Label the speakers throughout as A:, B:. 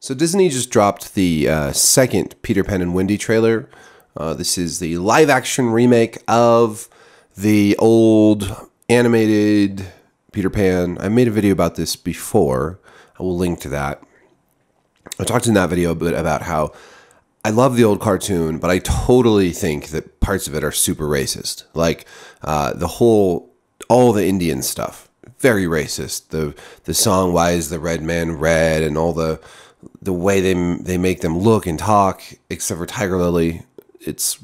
A: So Disney just dropped the second Peter Pan and Wendy trailer. This is the live-action remake of the old animated Peter Pan. I made a video about this before. I will link to that. I talked in that video a bit about how I love the old cartoon, but I totally think that parts of it are super racist. Like all the Indian stuff, very racist. The song "Why Is the Red Man Red" and all the way they make them look and talk, except for Tiger Lily. It's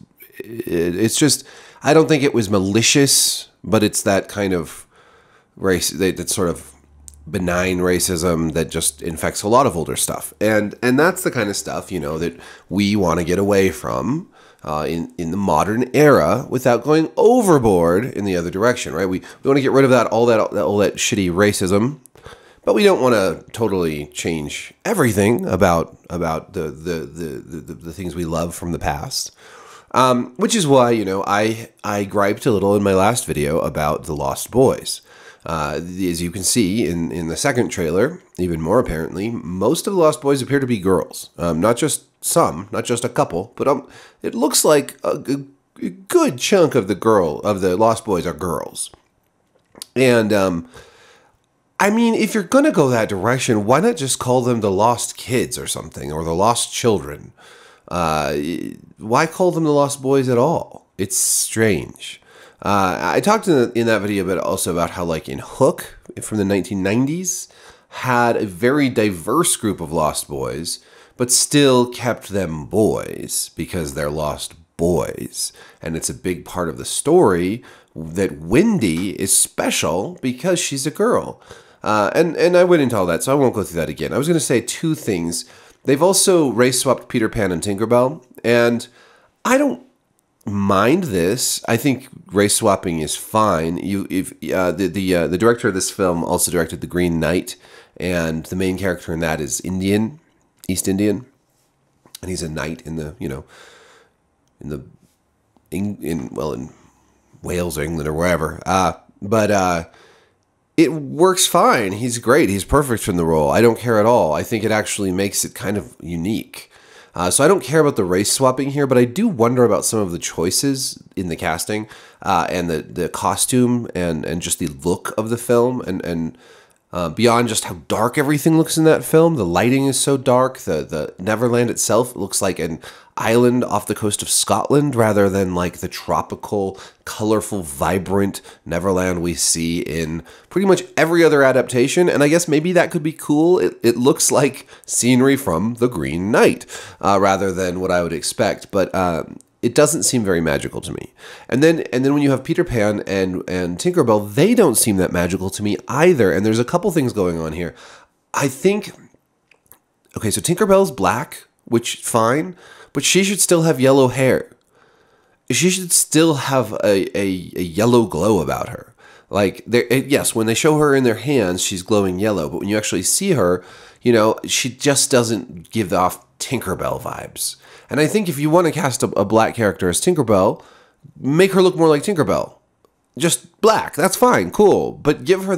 A: just, I don't think it was malicious, but it's that kind of race, that sort of benign racism that just infects a lot of older stuff. And that's the kind of stuff, you know, that we want to get away from in the modern era without going overboard in the other direction, right? We want to get rid of all that shitty racism, but we don't want to totally change everything about the things we love from the past. Which is why, you know, I griped a little in my last video about The Lost Boys. As you can see in the second trailer, even more apparently, most of the Lost Boys appear to be girls. Not just some, not just a couple, but it looks like a good chunk of the Lost Boys are girls. And I mean, if you're gonna go that direction, why not just call them the Lost Kids or something, or the Lost Children? Why call them the Lost Boys at all? It's strange. I talked in that video but also about how, like, in Hook from the 1990s, had a very diverse group of Lost Boys, but still kept them boys because they're lost boys. And it's a big part of the story that Wendy is special because she's a girl. And I went into all that, so I won't go through that again. I was going to say two things. They've also race-swapped Peter Pan and Tinkerbell, and I don't mind this. I think race swapping is fine. The director of this film also directed The Green Knight, and the main character in that is East Indian, and he's a knight in Wales or England or wherever. But it works fine. He's great. He's perfect for the role. I don't care at all. I think it actually makes it kind of unique. So I don't care about the race swapping here, but I do wonder about some of the choices in the casting and the costume and just the look of the film and beyond just how dark everything looks in that film. The lighting is so dark. The Neverland itself looks like an island off the coast of Scotland rather than like the tropical, colorful, vibrant Neverland we see in pretty much every other adaptation. And I guess maybe that could be cool. It looks like scenery from The Green Knight rather than what I would expect. But it doesn't seem very magical to me. And then when you have Peter Pan and Tinkerbell, they don't seem that magical to me either. And there's a couple things going on here. I think, okay, so Tinkerbell's black, which fine, but she should still have yellow hair. She should still have a yellow glow about her. Like, yes, when they show her in their hands, she's glowing yellow. But when you actually see her, you know, she just doesn't give off Tinkerbell vibes. And I think if you want to cast a black character as Tinkerbell, make her look more like Tinkerbell. Just black, that's fine, cool. But give her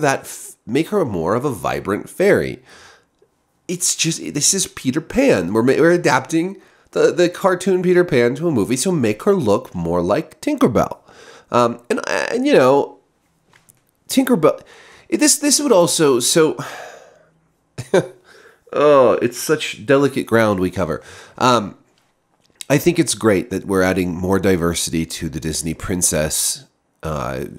A: make her more of a vibrant fairy. It's just, this is Peter Pan. We're adapting the cartoon Peter Pan to a movie, so make her look more like Tinkerbell. And you know, Tinkerbell, this would also, so, oh, it's such delicate ground we cover. I think it's great that we're adding more diversity to the Disney princess, what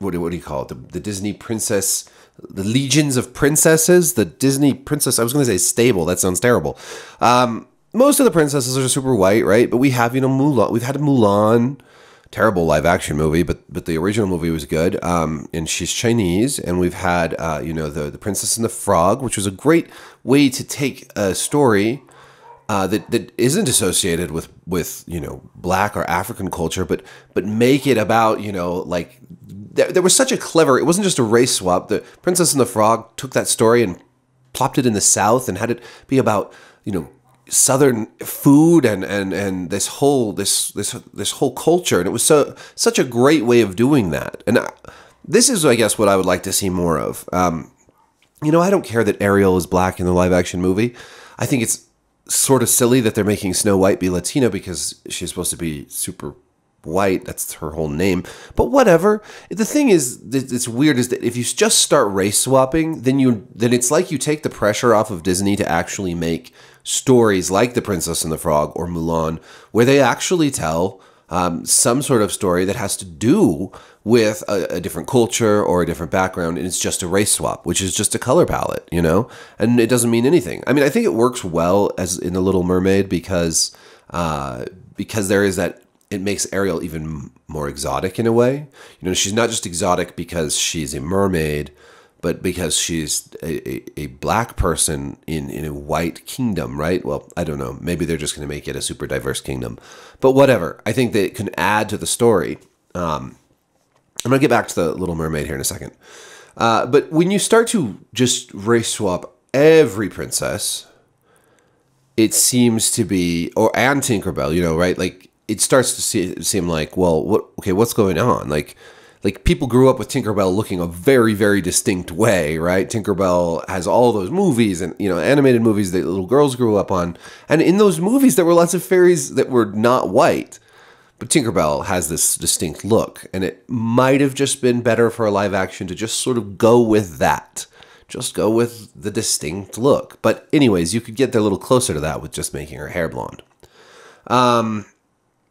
A: do you call it? The Disney princess, the legions of princesses, the Disney princess, I was going to say stable, that sounds terrible. Most of the princesses are super white, right? But we have, you know, Mulan, we've had Mulan, terrible live action movie, but the original movie was good. And she's Chinese, and we've had, you know, the Princess and the Frog, which was a great way to take a story that isn't associated with you know, black or African culture, but make it about, you know, like there was such a clever, it wasn't just a race swap. The Princess and the Frog took that story and plopped it in the South and had it be about, you know, Southern food and this whole culture, and it was such a great way of doing that. And this is, I guess, what I would like to see more of. I don't care that Ariel is black in the live action movie. I think it's sort of silly that they're making Snow White be Latino because she's supposed to be super white. That's her whole name. But whatever. The thing is, it's weird is that if you just start race swapping, then it's like you take the pressure off of Disney to actually make stories like The Princess and the Frog or Mulan, where they actually tell some sort of story that has to do with a different culture or a different background, and it's just a race swap, which is just a color palette, and it doesn't mean anything. I mean, I think it works well as in The Little Mermaid because there is that. It makes Ariel even more exotic in a way. She's not just exotic because she's a mermaid, but because she's a black person in a white kingdom, right? Well, I don't know. Maybe they're just going to make it a super diverse kingdom. But whatever. I think that it can add to the story. I'm going to get back to The Little Mermaid here in a second. But when you start to just race swap every princess, it seems to be, and Tinkerbell, right? Like, it starts to seem like, well, what's going on? Like people grew up with Tinkerbell looking a very, very distinct way, right? Tinkerbell has all those movies and, animated movies that little girls grew up on. And in those movies, there were lots of fairies that were not white. But Tinkerbell has this distinct look. And it might have just been better for a live action to just sort of go with that. Just go with the distinct look. But anyways, you could get there a little closer to that with just making her hair blonde.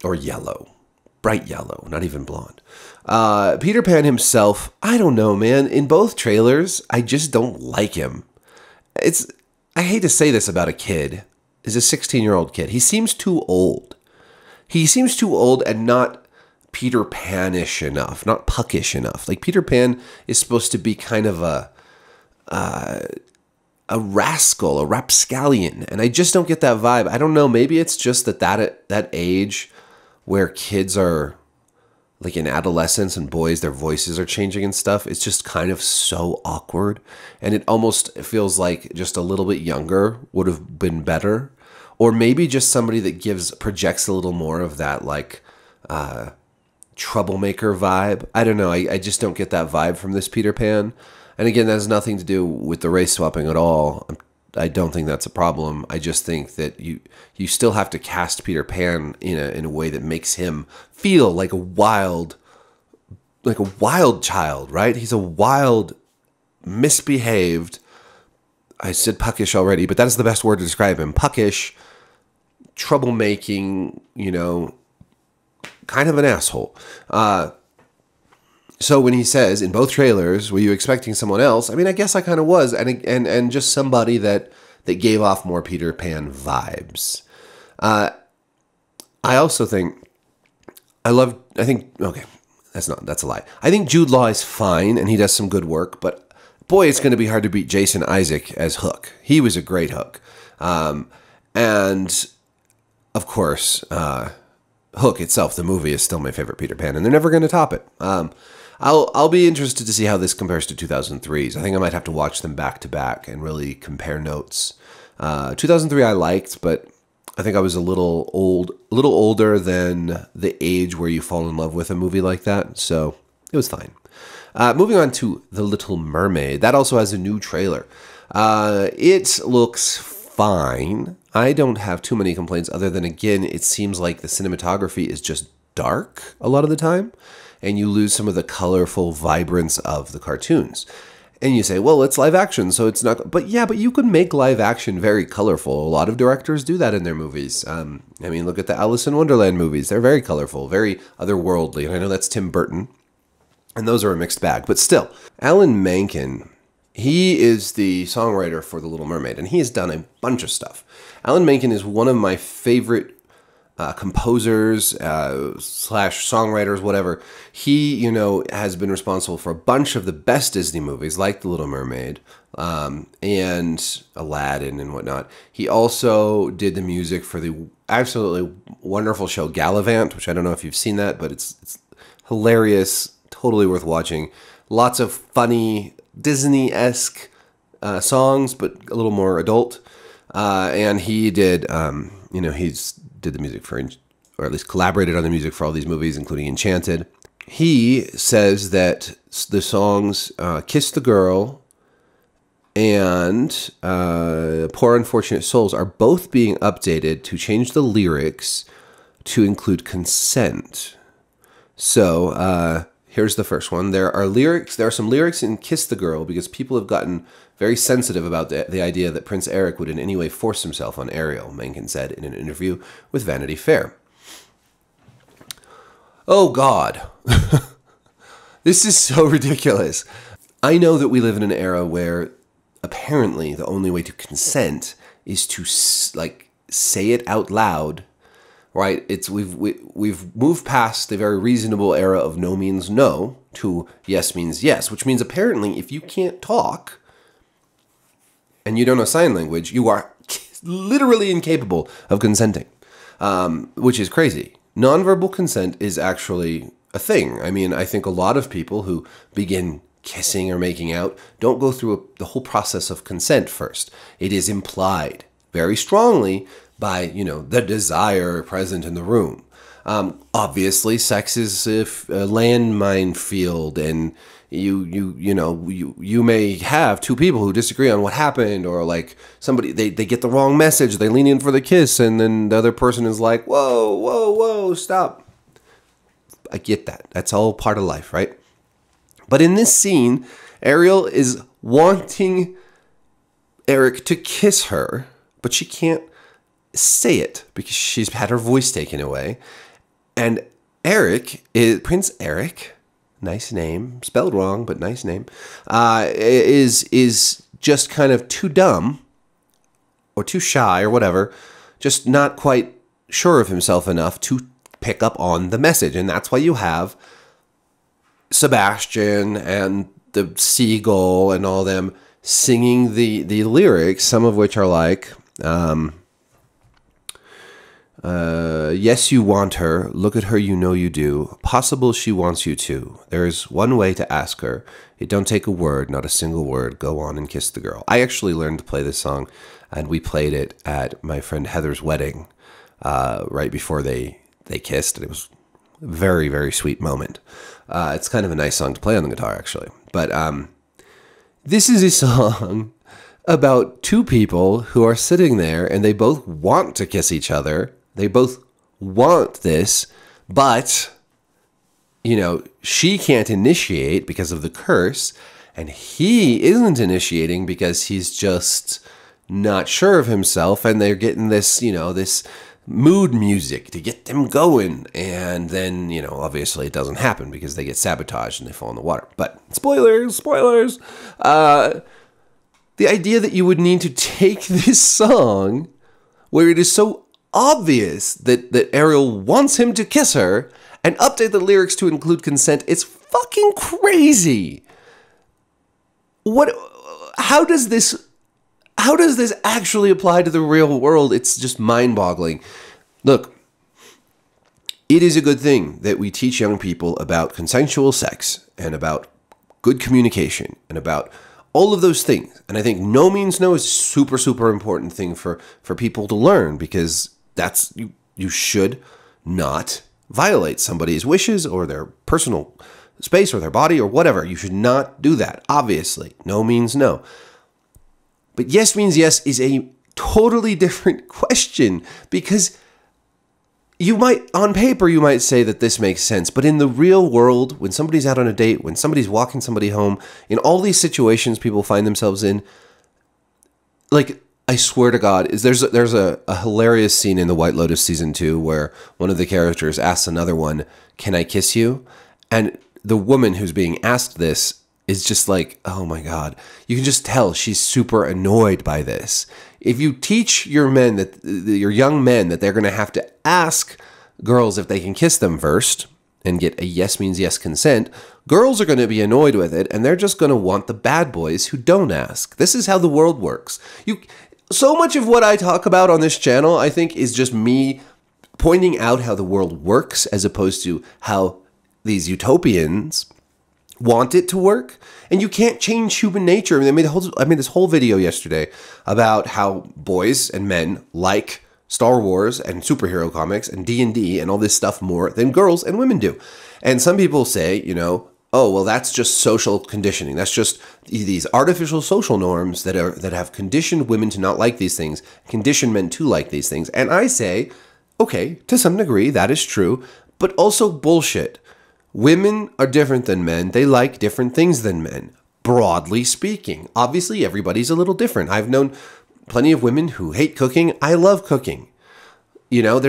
A: Or yellow. Bright yellow, not even blonde. Peter Pan himself, I don't know, man. In both trailers, I just don't like him. I hate to say this about a kid. He's a 16-year-old kid. He seems too old. He seems too old and not Peter Pan-ish enough, not Puckish enough. Like, Peter Pan is supposed to be kind of a rascal, a rapscallion, and I just don't get that vibe. I don't know. Maybe it's just that age where kids are like in adolescence and boys, their voices are changing and stuff. It's just kind of so awkward. And it almost feels like just a little bit younger would have been better. Or maybe just somebody that projects a little more of that like troublemaker vibe. I don't know. I just don't get that vibe from this Peter Pan. And again, that has nothing to do with the race swapping at all. I don't think that's a problem. I just think that you still have to cast Peter Pan in a way that makes him feel like a wild child, right? He's a wild, misbehaved. I said puckish already, but that is the best word to describe him. Puckish, troublemaking, kind of an asshole. So when he says in both trailers, were you expecting someone else? I mean, I guess I kind of was, and just somebody that gave off more Peter Pan vibes. I also think okay, that's a lie. I think Jude Law is fine and he does some good work, but boy, it's going to be hard to beat Jason Isaac as Hook. He was a great Hook, and of course, Hook itself, the movie, is still my favorite Peter Pan, and they're never going to top it. I'll be interested to see how this compares to 2003's. I think I might have to watch them back to back and really compare notes. 2003 I liked, but I think I was a little older than the age where you fall in love with a movie like that, so it was fine. Moving on to The Little Mermaid. That also has a new trailer. It looks fine. I don't have too many complaints other than, again, it seems like the cinematography is just dark a lot of the time, and you lose some of the colorful vibrance of the cartoons. And you say, well, it's live action, so it's not... But yeah, but you could make live action very colorful. A lot of directors do that in their movies. I mean, look at the Alice in Wonderland movies. They're very colorful, very otherworldly. And I know that's Tim Burton, and those are a mixed bag. But still, Alan Menken, he is the songwriter for The Little Mermaid, and he has done a bunch of stuff. Alan Menken is one of my favorite composers / songwriters, whatever. He, has been responsible for a bunch of the best Disney movies, like The Little Mermaid, and Aladdin and whatnot. He also did the music for the absolutely wonderful show Gallivant, which I don't know if you've seen that, but it's hilarious, totally worth watching. Lots of funny Disney-esque songs, but a little more adult. And he did, he's did the music for, or at least collaborated on the music for all these movies, including Enchanted. He says that the songs Kiss the Girl, and Poor Unfortunate Souls are both being updated to change the lyrics to include consent. So here's the first one. There are some lyrics in Kiss the Girl because people have gotten very sensitive about the idea that Prince Eric would in any way force himself on Ariel, Menken said in an interview with Vanity Fair. Oh, God. This is so ridiculous. I know that we live in an era where apparently the only way to consent is to say it out loud, right? We've moved past the very reasonable era of no means no to yes means yes, which means apparently if you can't talk and you don't know sign language, you are literally incapable of consenting, which is crazy. Nonverbal consent is actually a thing. I mean, I think a lot of people who begin kissing or making out don't go through the whole process of consent first. It is implied very strongly by, the desire present in the room. Obviously, sex is a landmine field, and you may have two people who disagree on what happened, or like somebody they get the wrong message, they lean in for the kiss, and then the other person is like, whoa, stop. I get that. That's all part of life, right? But in this scene, Ariel is wanting Eric to kiss her, but she can't say it because she's had her voice taken away. And Prince Eric, nice name, spelled wrong, but nice name, is just kind of too dumb or too shy or whatever, just not quite sure of himself enough to pick up on the message. And that's why you have Sebastian and the Seagull and all them singing the lyrics, some of which are like, yes, you want her. Look at her, you know you do. Possible she wants you too. There's one way to ask her. It don't take a word, not a single word. Go on and kiss the girl. I actually learned to play this song, and we played it at my friend Heather's wedding right before they kissed, and it was a very, very sweet moment. It's kind of a nice song to play on the guitar, actually. But this is a song about two people who are sitting there, and they both want to kiss each other. They both want this, but, she can't initiate because of the curse, and he isn't initiating because he's just not sure of himself, and they're getting this, this mood music to get them going, and then, obviously it doesn't happen because they get sabotaged and they fall in the water. But spoilers! The idea that you would need to take this song where it is so obvious that Ariel wants him to kiss her and update the lyrics to include consent, it's fucking crazy. How does this actually apply to the real world? It's just mind-boggling. Look, it is a good thing that we teach young people about consensual sex and about good communication and about all of those things. And I think no means no is a super, super important thing for people to learn, because you should not violate somebody's wishes or their personal space or their body or whatever. You should not do that. Obviously, no means no. But yes means yes is a totally different question, because on paper, you might say that this makes sense, but in the real world, when somebody's out on a date, when somebody's walking somebody home, in all these situations people find themselves in, like, I swear to God, there's a hilarious scene in The White Lotus season 2 where one of the characters asks another one, "Can I kiss you?" And the woman who's being asked this is just like, oh my God. You can just tell she's super annoyed by this. If you teach your young men that they're going to have to ask girls if they can kiss them first and get a yes means yes consent, girls are going to be annoyed with it, and they're just going to want the bad boys who don't ask. This is how the world works. So much of what I talk about on this channel, I think, is just me pointing out how the world works as opposed to how these utopians want it to work. And you can't change human nature. I made this whole video yesterday about how boys and men like Star Wars and superhero comics and D&D and all this stuff more than girls and women do. And some people say, oh, well, that's just social conditioning. That's just these artificial social norms that have conditioned women to not like these things, conditioned men to like these things. And I say, okay, to some degree, that is true, but also bullshit. Women are different than men. They like different things than men, broadly speaking. Obviously, everybody's a little different. I've known plenty of women who hate cooking. I love cooking. You know,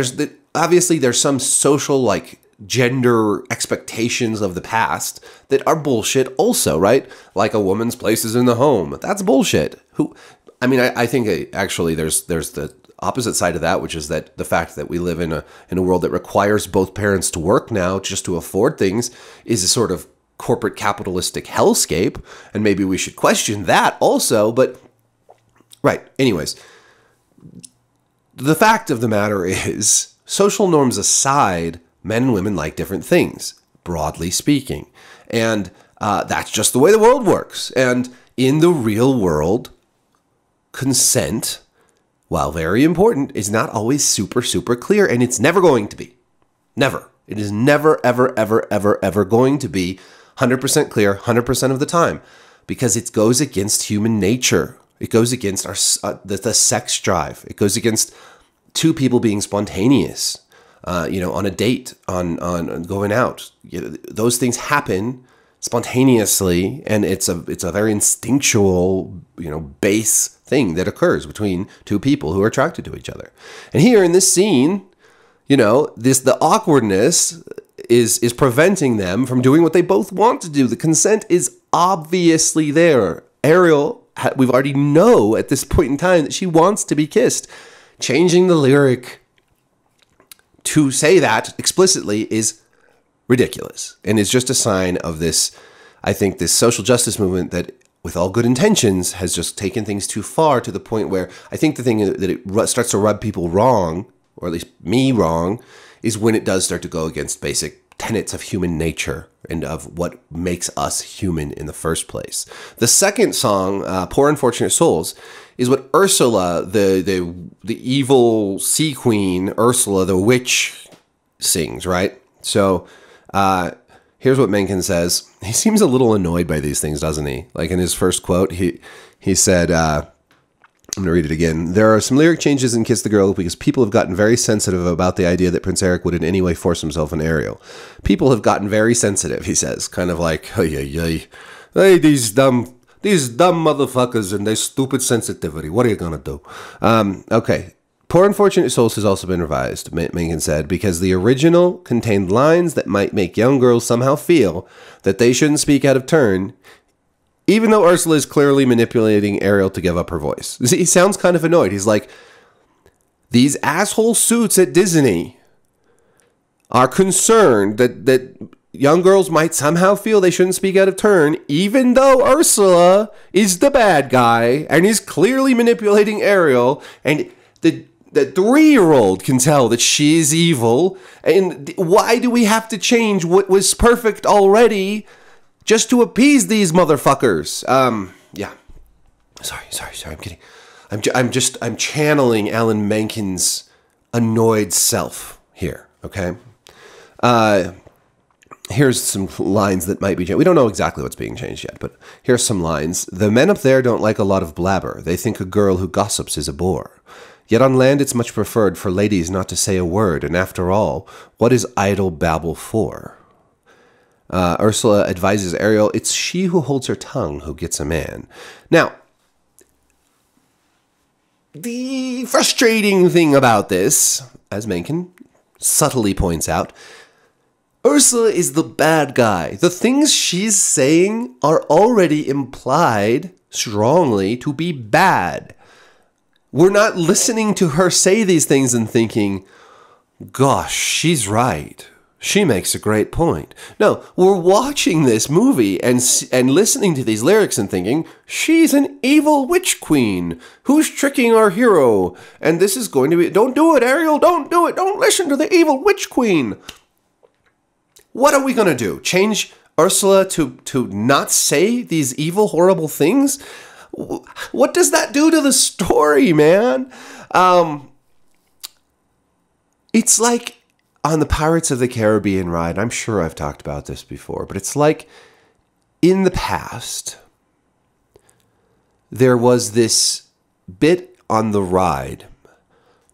A: obviously there's some social, like, gender expectations of the past that are bullshit also, right? Like a woman's place is in the home. That's bullshit. I think actually there's the opposite side of that, which is that the fact that we live in a world that requires both parents to work now just to afford things is a sort of corporate capitalistic hellscape, and maybe we should question that also, but right. Anyways, the fact of the matter is, social norms aside, men and women like different things, broadly speaking. And that's just the way the world works. And in the real world, consent, while very important, is not always super, super clear. And it's never going to be. Never. It is never, ever, ever, ever, ever going to be 100% clear 100% of the time. Because it goes against human nature. It goes against the sex drive. It goes against two people being spontaneous. On a date, on going out. Those things happen spontaneously, and it's a very instinctual, base thing that occurs between two people who are attracted to each other. And here in this scene, the awkwardness is preventing them from doing what they both want to do. The consent is obviously there. Ariel, we've already know at this point in time that she wants to be kissed. Changing the lyric to say that explicitly is ridiculous, and it's just a sign of this, I think, this social justice movement that, with all good intentions, has just taken things too far, to the point where I think the thing that it starts to rub people wrong, or at least me wrong, is when it does start to go against basic tenets of human nature and of what makes us human in the first place. The second song, Poor Unfortunate Souls, is what Ursula, the evil sea queen, Ursula the witch, sings, right? So here's what Mencken says. He seems a little annoyed by these things, doesn't he? Like in his first quote, he said, I'm going to read it again. There are some lyric changes in Kiss the Girl because people have gotten very sensitive about the idea that Prince Eric would in any way force himself on Ariel. People have gotten very sensitive, he says, kind of like, hey, these dumb motherfuckers and their stupid sensitivity. What are you going to do? Okay. Poor Unfortunate Souls has also been revised, Mencken said, because the original contained lines that might make young girls somehow feel that they shouldn't speak out of turn, even though Ursula is clearly manipulating Ariel to give up her voice. He sounds kind of annoyed. He's like, these asshole suits at Disney are concerned that young girls might somehow feel they shouldn't speak out of turn, even though Ursula is the bad guy and is clearly manipulating Ariel, and the 3-year-old can tell that she is evil. And why do we have to change what was perfect already just to appease these motherfuckers? Yeah. Sorry. I'm kidding. I'm channeling Alan Menken's annoyed self here. Okay. Here's some lines that might be changed. We don't know exactly what's being changed yet, but here's some lines. The men up there don't like a lot of blabber. They think a girl who gossips is a bore. Yet on land it's much preferred for ladies not to say a word, and after all, what is idle babble for? Ursula advises Ariel, it's she who holds her tongue who gets a man. Now, the frustrating thing about this, as Mencken subtly points out, Ursula is the bad guy. The things she's saying are already implied strongly to be bad. We're not listening to her say these things and thinking, gosh, she's right. She makes a great point. No, we're watching this movie and listening to these lyrics and thinking, she's an evil witch queen who's tricking our hero. And this is going to be, don't do it, Ariel, don't do it. Don't listen to the evil witch queen. What are we going to do? Change Ursula to not say these evil, horrible things? What does that do to the story, man? It's like on the Pirates of the Caribbean ride. I'm sure I've talked about this before, but it's like in the past, there was this bit on the ride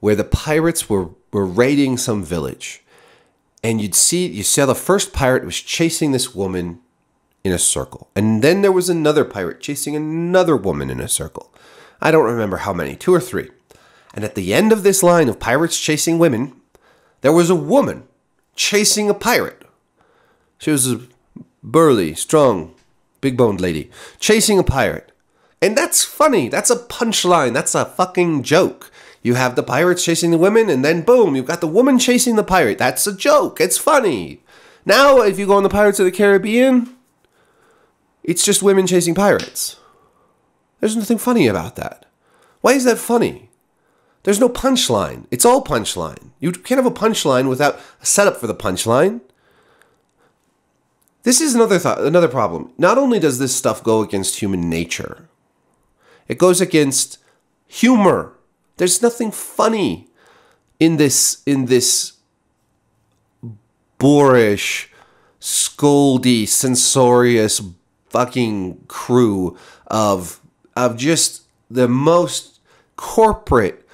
A: where the pirates were raiding some village. And you saw the first pirate was chasing this woman in a circle. And then there was another pirate chasing another woman in a circle. I don't remember how many, 2 or 3. And at the end of this line of pirates chasing women, there was a woman chasing a pirate. She was a burly, strong, big-boned lady chasing a pirate. And that's funny. That's a punchline. That's a fucking joke. You have the pirates chasing the women, and then boom, you've got the woman chasing the pirate. That's a joke. It's funny. Now, if you go on the Pirates of the Caribbean, it's just women chasing pirates. There's nothing funny about that. Why is that funny? There's no punchline. It's all punchline. You can't have a punchline without a setup for the punchline. This is another problem. Not only does this stuff go against human nature, it goes against humor. There's nothing funny in this boorish, scoldy, censorious fucking crew of just the most corporate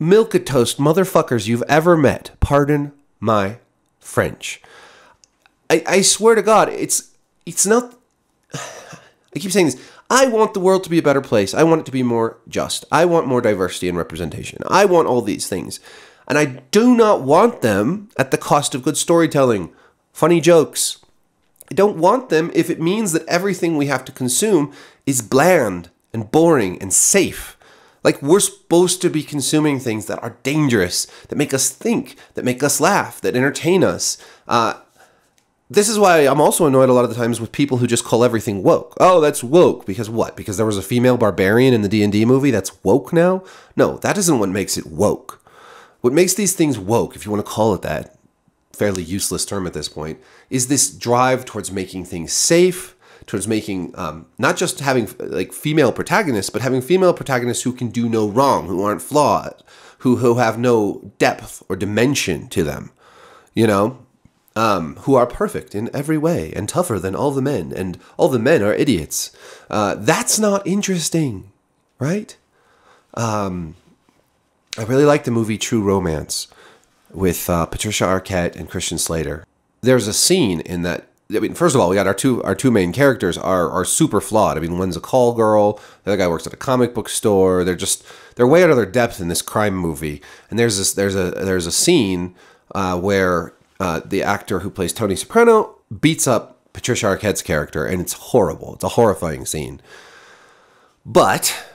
A: milquetoast motherfuckers you've ever met. Pardon my French. I swear to God, it's not... I keep saying this. I want the world to be a better place. I want it to be more just. I want more diversity and representation. I want all these things. And I do not want them at the cost of good storytelling, funny jokes. I don't want them if it means that everything we have to consume is bland and boring and safe. Like, we're supposed to be consuming things that are dangerous, that make us think, that make us laugh, that entertain us. This is why I'm also annoyed a lot of the times with people who just call everything woke. Oh, that's woke. Because what? Because there was a female barbarian in the D&D movie? That's woke now? No, that isn't what makes it woke. What makes these things woke, if you want to call it that, fairly useless term at this point, is this drive towards making things safe, towards making, not just having like female protagonists, but having female protagonists who can do no wrong, who aren't flawed, who have no depth or dimension to them, you know? Who are perfect in every way and tougher than all the men, and all the men are idiots. That's not interesting, right? I really like the movie True Romance with Patricia Arquette and Christian Slater. There's a scene in that. I mean, first of all, we got our two main characters are super flawed. I mean, one's a call girl, the other guy works at a comic book store. They're way out of their depth in this crime movie. And there's a scene where the actor who plays Tony Soprano beats up Patricia Arquette's character, and it's horrible. It's a horrifying scene. But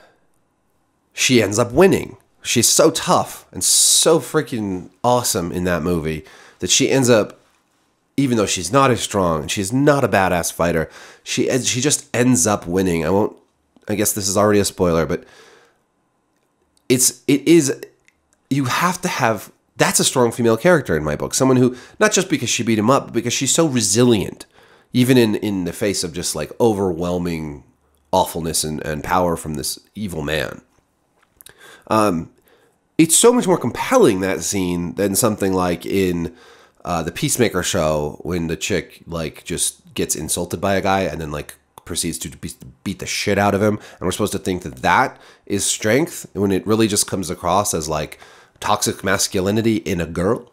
A: she ends up winning. She's so tough and so freaking awesome in that movie that she ends up, even though she's not as strong, she's not a badass fighter, she just ends up winning. I guess this is already a spoiler, but you have to have... That's a strong female character in my book. Someone who, not just because she beat him up, but because she's so resilient, even in the face of just like overwhelming awfulness and power from this evil man. It's so much more compelling, that scene, than something like in the Peacemaker show when the chick like just gets insulted by a guy and then like proceeds to beat the shit out of him. And we're supposed to think that is strength when it really just comes across as like toxic masculinity in a girl.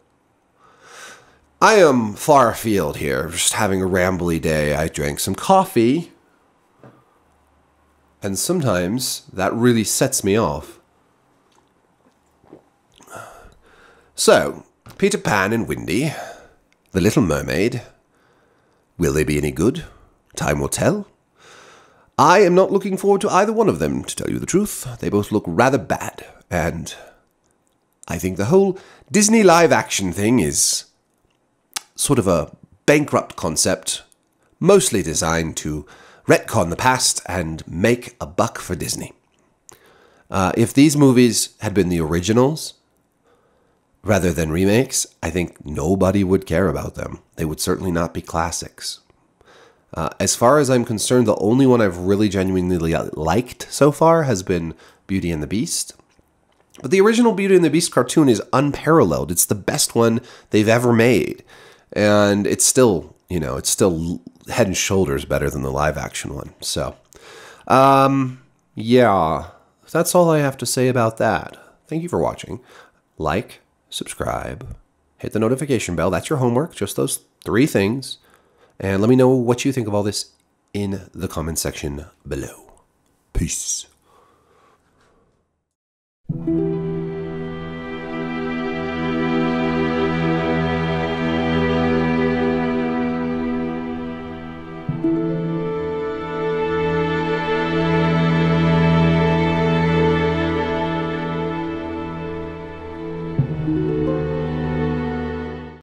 A: I am far afield here, just having a rambly day. I drank some coffee, and sometimes that really sets me off. So, Peter Pan and Wendy, The Little Mermaid. Will they be any good? Time will tell. I am not looking forward to either one of them, to tell you the truth. They both look rather bad, and I think the whole Disney live-action thing is sort of a bankrupt concept, mostly designed to retcon the past and make a buck for Disney. If these movies had been the originals, rather than remakes, I think nobody would care about them. They would certainly not be classics. As far as I'm concerned, the only one I've really genuinely liked so far has been Beauty and the Beast. But the original Beauty and the Beast cartoon is unparalleled. It's the best one they've ever made. And it's still, it's still head and shoulders better than the live action one. So, yeah, that's all I have to say about that. Thank you for watching. Like, subscribe, hit the notification bell. That's your homework, just those 3 things. And let me know what you think of all this in the comment section below. Peace.